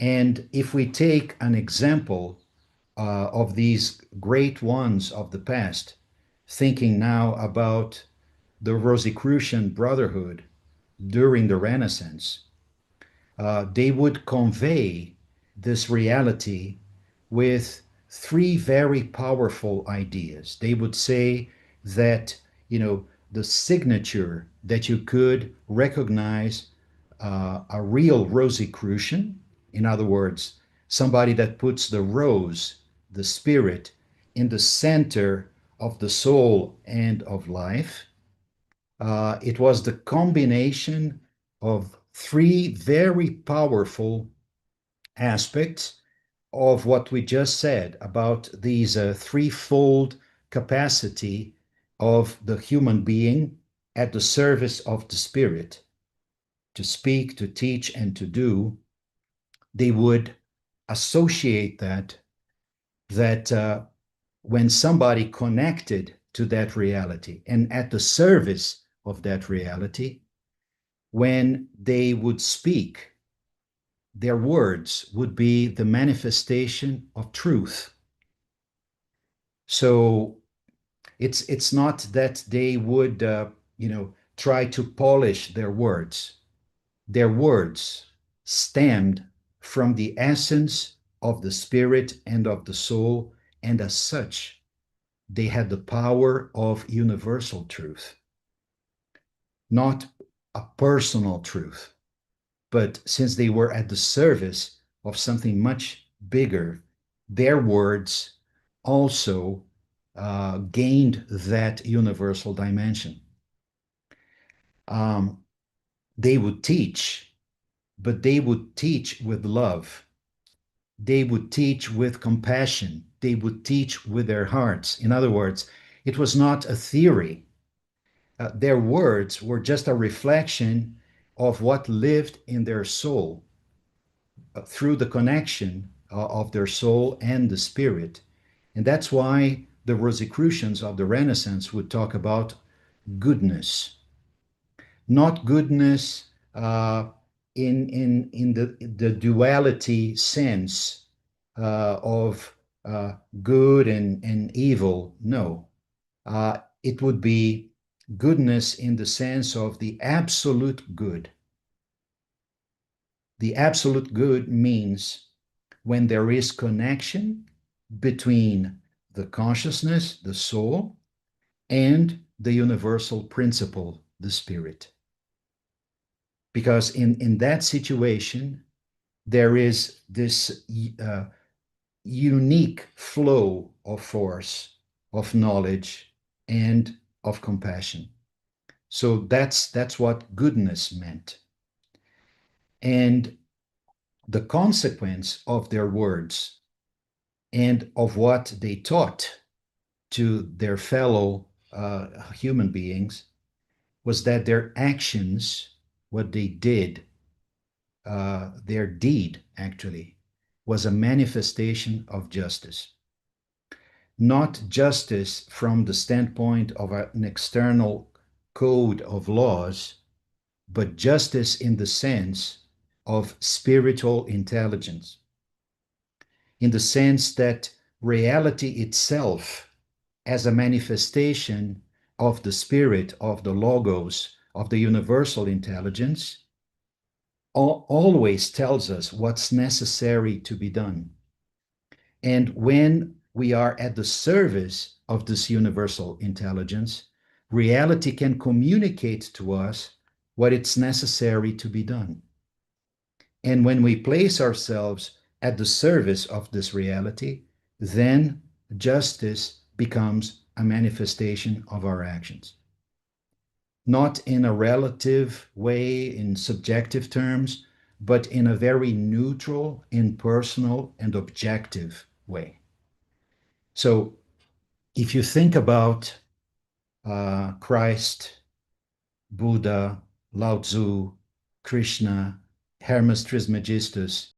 And if we take an example of these great ones of the past, thinking now about the Rosicrucian Brotherhood during the Renaissance, they would convey this reality with three very powerful ideas. They would say that, the signature that you could recognize a real Rosicrucian, in other words, somebody that puts the rose, the spirit, in the center of the soul and of life. It was the combination of three very powerful aspects of what we just said about these threefold capacity of the human being at the service of the spirit, to speak, to teach, and to do. They would associate that when somebody connected to that reality and at the service of that reality, when they would speak, their words would be the manifestation of truth. So it's not that they would try to polish their words. Their words stemmed from the essence of the spirit and of the soul, and as such, they had the power of universal truth, not a personal truth. But since they were at the service of something much bigger, their words also gained that universal dimension. Um, they would teach, but they would teach with love. They would teach with compassion. They would teach with their hearts. In other words, it was not a theory. Their words were just a reflection of what lived in their soul through the connection of their soul and the spirit. And that's why the Rosicrucians of the Renaissance would talk about goodness, not goodness in the duality sense of good and evil. No, it would be goodness in the sense of the absolute good. The absolute good means when there is connection between the consciousness, the soul, and the universal principle, the spirit. Because in that situation, there is this unique flow of force, of knowledge, and of compassion. So that's what goodness meant. And the consequence of their words and of what they taught to their fellow human beings was that their actions, what they did, their deed actually, was a manifestation of justice. Not justice from the standpoint of an external code of laws, but justice in the sense of spiritual intelligence, in the sense that reality itself, as a manifestation of the spirit, of the logos, of the universal intelligence, always tells us what's necessary to be done. And when we are at the service of this universal intelligence, reality can communicate to us what it's necessary to be done. And when we place ourselves at the service of this reality, then justice becomes a manifestation of our actions. Not in a relative way, in subjective terms, but in a very neutral, impersonal, and objective way. So if you think about Christ, Buddha, Lao Tzu, Krishna, Hermes Trismegistus,